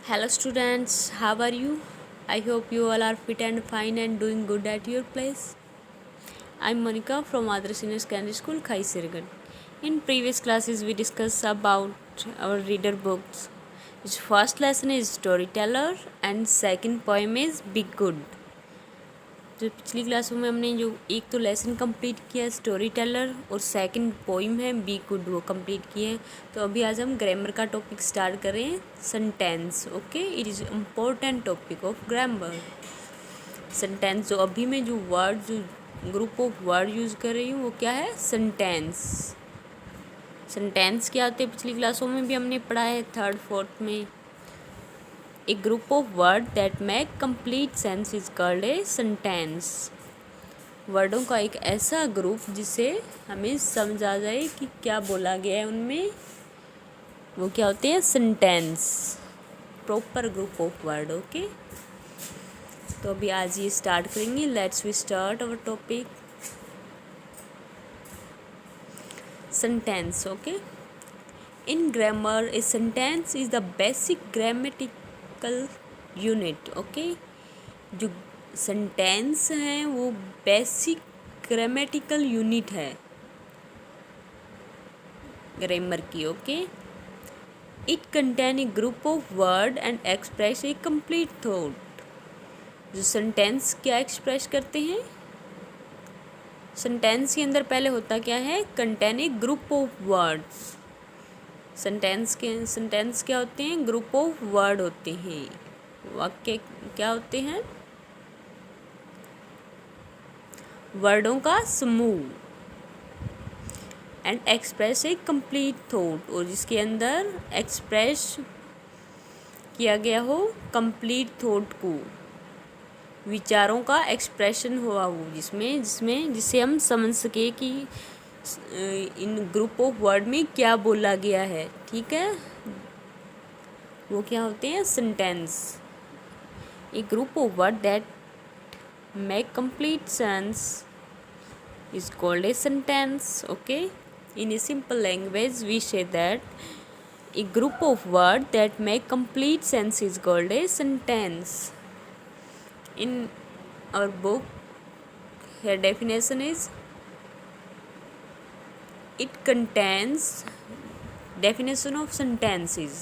Hello students, how are you? I hope you all are fit and fine and doing good at your place. I'm Monica from Adra Senior Secondary School, Khaisirgan. In previous classes, we discussed about our reader books. Its first lesson is Storyteller and second poem is Be Good. जो पिछली क्लासों में हमने जो एक तो lesson complete किया story teller और सेकंड पोइम है बी गुड वो कंप्लीट किए हैं। तो अभी आज हम ग्रामर का टॉपिक स्टार्ट करें sentence. Okay, it is important topic of grammar. Sentence जो अभी मैं जो वर्ड जो ग्रुप ऑफ वर्ड यूज़ कर रही हूँ वो क्या है, सेंटेंस। सेंटेंस क्या होते हैं पिछली क्लासों में भी हमने पढ़ा है, थर्ड फोर्थ में। A group of words that make complete sense is called a sentence. वर्डों का एक ऐसा ग्रुप जिसे हमें समझ आ जाए कि क्या बोला गया है उनमें, वो क्या होते हैं, sentence. Proper group of word. Okay, तो अभी आज ये स्टार्ट करेंगे। Let's we start our topic sentence. Okay, in grammar a sentence is the basic grammatic unit. Okay, जो सेंटेंस हैं वो बेसिक ग्रामेटिकल यूनिट है ग्रामर की। Okay, it contain a group of word and express a complete thought. जो sentence क्या express करते हैं, sentence के अंदर पहले होता क्या है, contain a group of words. Sentence क्या होते हैं, ग्रुप ऑफ वर्ड होते हैं, वाक्य क्या होते हैं, वर्डों का समूह। And express a complete thought, और जिसके अंदर एक्सप्रेस किया गया हो कंप्लीट थॉट को, विचारों का एक्सप्रेशन हुआ हो, जिसे हम समझ सके कि इन ग्रुप ऑफ वर्ड में क्या बोला गया है। ठीक है, वो क्या होते हैं, sentence. A group of word that make complete sense is called a sentence. Okay, in a simple language we say that a group of word that make complete sense is called a sentence. In our book here definition is, it contains definition of sentences.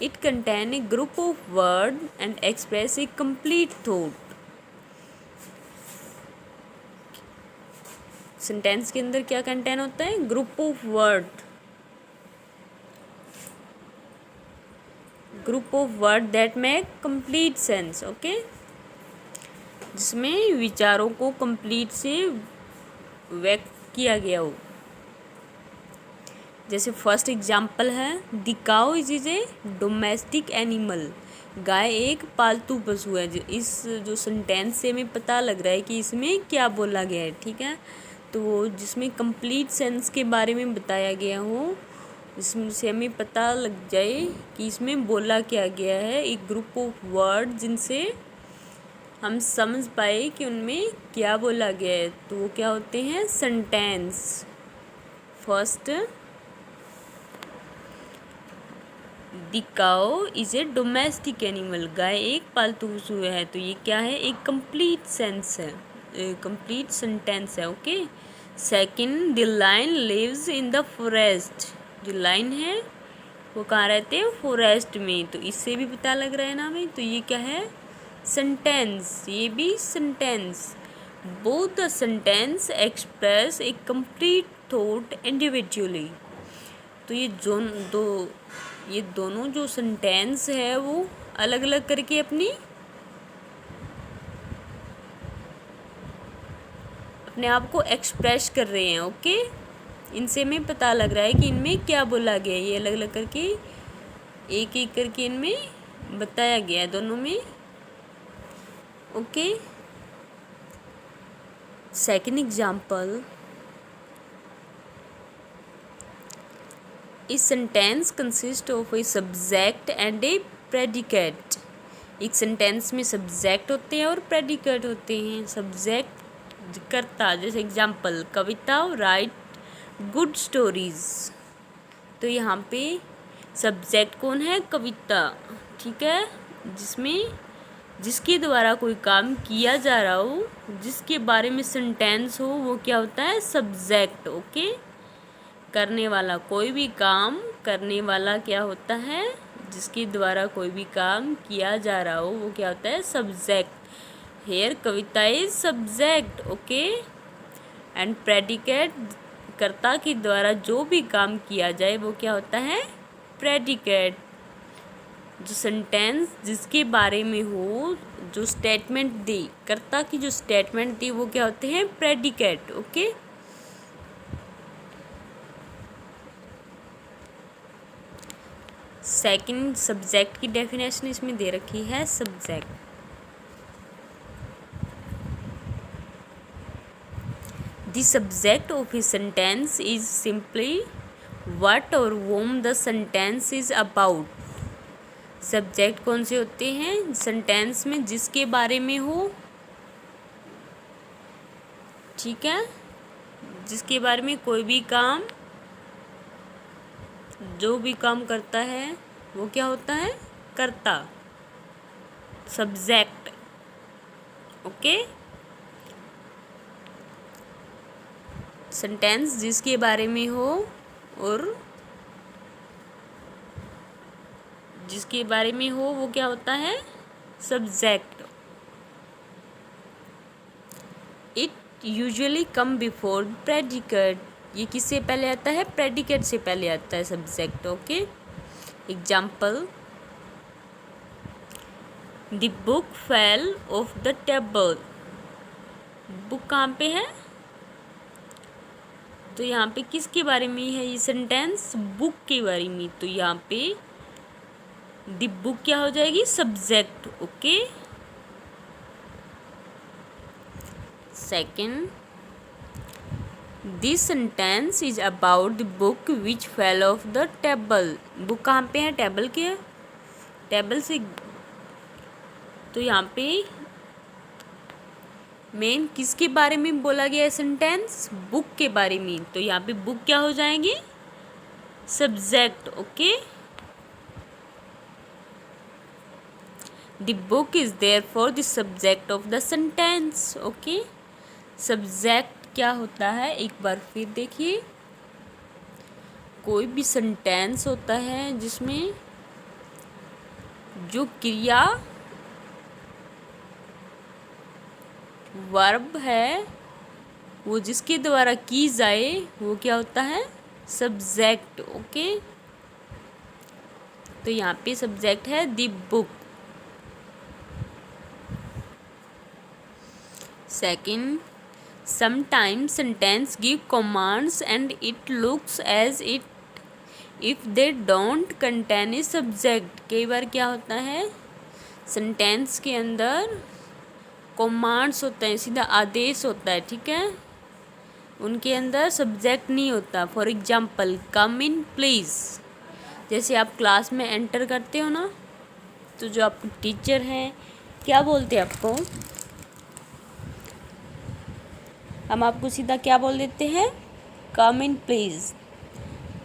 It contain a group of word and express a complete thought. Sentence के अंदर क्या contain होता है, group of word, group of word that make complete sense. Okay, जिसमें विचारों को complete से व्यक्त किया गया हो। जैसे फर्स्ट एग्जाम्पल है, the cow is a domestic animal. गाय एक पालतू पशु है। इस जो सेंटेंस से हमें पता लग रहा है कि इसमें क्या बोला गया है। ठीक है, तो जिसमें कंप्लीट सेंस के बारे में बताया गया हो, इसमें से हमें पता लग जाए कि इसमें बोला क्या गया है, एक ग्रुप ऑफ वर्ड जिनसे हम समझ पाए कि उनमें क्या बोला गया है, तो वो क्या होते हैं, sentence. First, the cow is a domestic animal. गाय एक पालतू पशु है, तो ये क्या है, एक कंप्लीट सेंस है, कंप्लीट सेंटेंस है। Okay, second, the lion lives in the forest. जो लाइन है वो कहाँ रहते हैं, फॉरेस्ट में, तो इससे भी पता लग रहा है ना हमें, तो ये क्या है, सेंटेंस। ये भी sentence. Both the sentence express a complete thought individually. तो ये दोनों जो सेंटेंस है वो अलग अलग करके अपने आप को एक्सप्रेस कर रहे हैं। ओके, इनसे हमें पता लग रहा है कि इनमें क्या बोला गया है। ये अलग अलग करके एक एक करके इनमें बताया गया है, दोनों में। Okay, second example, a sentence consist of a subject and A predicate. एक सेंटेंस में सब्जेक्ट होते हैं और प्रेडिकेट होते हैं। सब्जेक्ट करता, जैसे एग्जाम्पल, कविता राइट गुड स्टोरीज। तो यहाँ पे सब्जेक्ट कौन है, कविता। ठीक है, जिसके द्वारा कोई काम किया जा रहा हो, जिसके बारे में सेंटेंस हो, वो क्या होता है? सब्जेक्ट। ओके, करने वाला, कोई भी काम करने वाला क्या होता है? जिसके द्वारा कोई भी काम किया जा रहा हो वो क्या होता है? Subject. Here Kavita is subject. Okay, and predicate, कर्ता के द्वारा जो भी काम किया जाए वो क्या होता है? प्रेडिकेट। जो सेंटेंस जिसके बारे में हो, जो स्टेटमेंट दे, कर्ता की जो स्टेटमेंट दी, वो क्या होते हैं? प्रेडिकेट। ओके, सेकंड, सब्जेक्ट की डेफिनेशन इसमें दे रखी है। Subject, the subject of A sentence is simply what और whom the sentence is about. Subject कौन से होते हैं? सेंटेंस में जिसके बारे में हो, ठीक है, जिसके बारे में कोई भी काम, जो भी काम करता है वो क्या होता है? कर्ता, सब्जेक्ट। ओके, सेंटेंस जिसके बारे में हो और जिसके बारे में हो वो क्या होता है? Subject. It usually come before predicate. ये किससे पहले आता है? प्रेडिकेट से पहले आता है subject. Okay, example, the book fell off the table. Book कहाँ पे है? तो यहाँ पे किसके बारे में है ये सेंटेंस? बुक के बारे में। तो यहाँ पे द बुक क्या हो जाएगी? Subject. Okay, second, this sentence is about the book which fell off the table. Book कहाँ पे है? टेबल के, टेबल से। तो यहाँ पे मेन किसके बारे में बोला गया है सेंटेंस? बुक के बारे में। तो यहाँ पे बुक क्या हो जाएंगे? Subject. Okay, the book is there for the subject of the sentence. Okay, subject क्या होता है? एक बार फिर देखिए, कोई भी सेंटेंस होता है जिसमें जो क्रिया वर्ब है वो जिसके द्वारा की जाए वो क्या होता है? सब्जेक्ट। ओके, तो यहाँ पे सब्जेक्ट है the book. Second, sometimes sentence give commands and it looks as if they don't contain a subject. कई बार क्या होता है, सेंटेंस के अंदर कमांड्स होते हैं, सीधा आदेश होता है, ठीक है, उनके अंदर सब्जेक्ट नहीं होता। For example, come in please. जैसे आप क्लास में एंटर करते हो ना, तो जो आपके टीचर हैं क्या बोलते हैं आपको? हम आपको सीधा क्या बोल देते हैं? कम इन प्लीज़।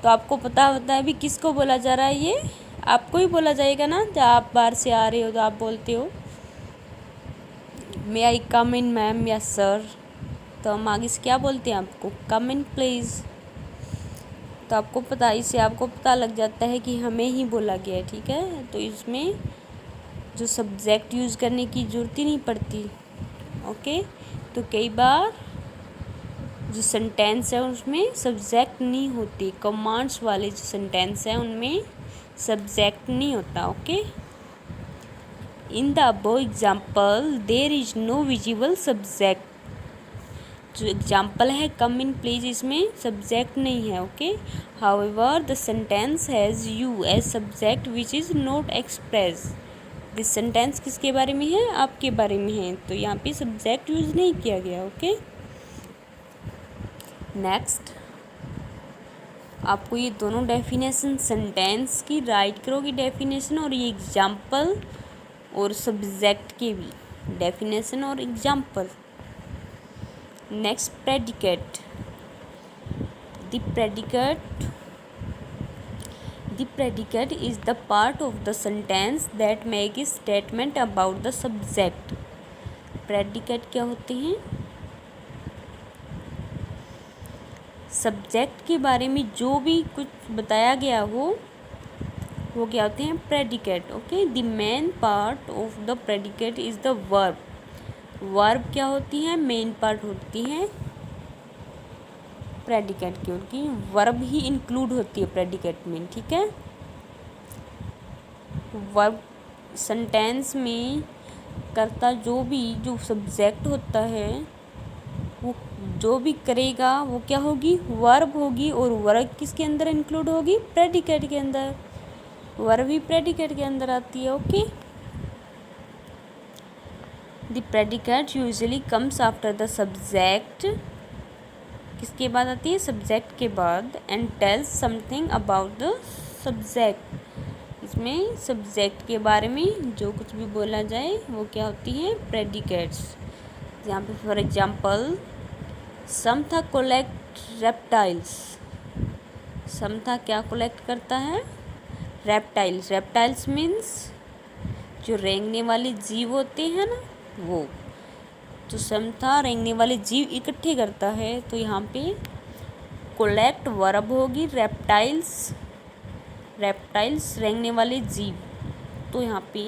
तो आपको पता होता है अभी किसको बोला जा रहा है? ये आपको ही बोला जाएगा ना। जब आप बाहर से आ रहे हो तो आप बोलते हो मे आई कम इन मैम या सर, तो हम आगे से क्या बोलते हैं आपको? कम इन प्लीज़। तो आपको पता, इससे आपको पता लग जाता है कि हमें ही बोला गया है, ठीक है। तो इसमें जो सब्जेक्ट यूज़ करने की ज़रूरत ही नहीं पड़ती। ओके, तो कई बार जो सेंटेंस है उसमें सब्जेक्ट नहीं होती, कमांड्स वाले जो सेंटेंस हैं उनमें सब्जेक्ट नहीं होता। Okay, in the above example there is no visible subject. जो एग्जाम्पल है कम इन प्लीज, इसमें सब्जेक्ट नहीं है। Okay, however the sentence has you as subject which is not express. This sentence किसके बारे में है? आपके बारे में है, तो यहाँ पे सब्जेक्ट यूज नहीं किया गया। ओके, नेक्स्ट, आपको ये दोनों डेफिनेशन सेंटेंस की राइट करोगी डेफिनेशन, और ये एग्जाम्पल और सब्जेक्ट के भी डेफिनेशन और example. Next, predicate. The predicate the predicate is the part of the sentence that make a statement about the subject. Predicate क्या होते हैं? सब्जेक्ट के बारे में जो भी कुछ बताया गया हो वो क्या होते हैं? Predicate. Okay, the main part of the predicate is the verb. Verb क्या होती है? मेन पार्ट होती है प्रेडिकेट की, उनकी वर्ब ही इंक्लूड होती है प्रेडिकेट में। ठीक है, वर्ब सेंटेंस में करता जो सब्जेक्ट होता है वो जो भी करेगा वो क्या होगी? वर्ब होगी। और वर्ब किसके अंदर इंक्लूड होगी? प्रेडिकेट के अंदर। वर्ब भी प्रेडिकेट के अंदर आती है। Okay, the predicate usually comes after the subject. किसके बाद आती है? सब्जेक्ट के बाद। And tells something about the subject. इसमें सब्जेक्ट के बारे में जो कुछ भी बोला जाए वो क्या होती है? प्रेडिकेट्स। यहाँ पे for example, Samantha collect reptiles. Samantha क्या कोलेक्ट करता है? रेप्टाइल्स। रेप्टाइल्स मीन्स जो रेंगने वाले जीव होते हैं ना, वो तो समथा रेंगने वाले जीव इकट्ठे करता है। तो यहाँ पे कोलेक्ट वर्ब होगी, रेप्टाइल्स। रेप्टाइल्स रेंगने वाले जीव। तो यहाँ पे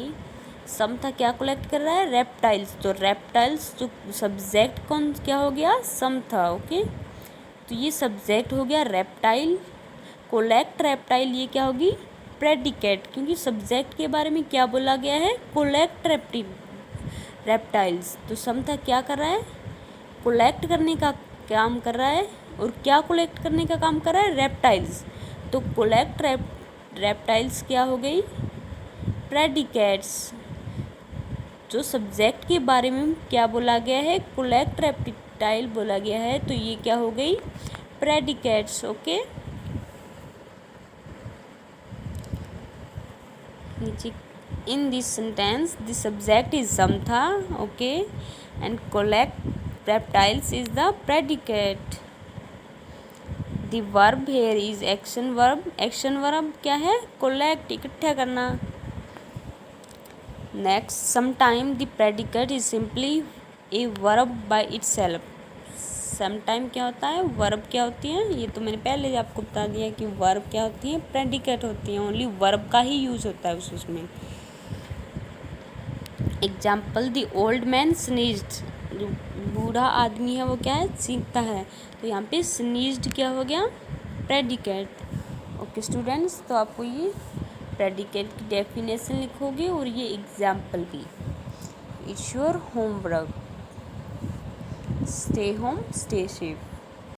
समथा क्या कलेक्ट कर रहा है? रेप्टाइल्स। तो रेप्टाइल्स जो सब्जेक्ट कौन क्या हो गया? समथा। ओके, तो ये सब्जेक्ट हो गया रेप्टाइल। कोलेक्ट रेप्टाइल ये क्या होगी? प्रेडिकेट, क्योंकि सब्जेक्ट के बारे में क्या बोला गया है? Collect reptiles. तो समथा क्या कर रहा है? कोलेक्ट करने का काम कर रहा है। और क्या कोलेक्ट करने का काम कर रहा है? रेप्टाइल्स। तो कोलेक्ट रेप्टाइल्स क्या हो गई? प्रेडिकेट्स। जो सब्जेक्ट के बारे में क्या बोला गया है? कोलेक्ट रेप्टाइल बोला गया है, तो ये क्या हो गई? Predicates. Okay, in this sentence the subject is samtha, okay, and collect reptiles is the predicate. the verb here is action verb. action verb क्या है? collect, इकट्ठा करना। next, sometime the predicate is simply a verb by itself. Sometime क्या होता है? Verb क्या होती है? ये तो मैंने पहले आपको बता दिया कि वर्ब क्या होती है? प्रेडिकेट होती है। ओनली वर्ब का ही यूज होता है उसमें। Example, the old man sneezed. जो बूढ़ा आदमी है वो क्या है? छींकता है। तो यहाँ पे स्नीज्ड क्या हो गया? प्रेडिकेट। ओके स्टूडेंट्स, तो आपको ये प्रेडिकेट की डेफिनेशन लिखोगे और ये एग्जाम्पल भी। It's your homework. Stay home, stay safe.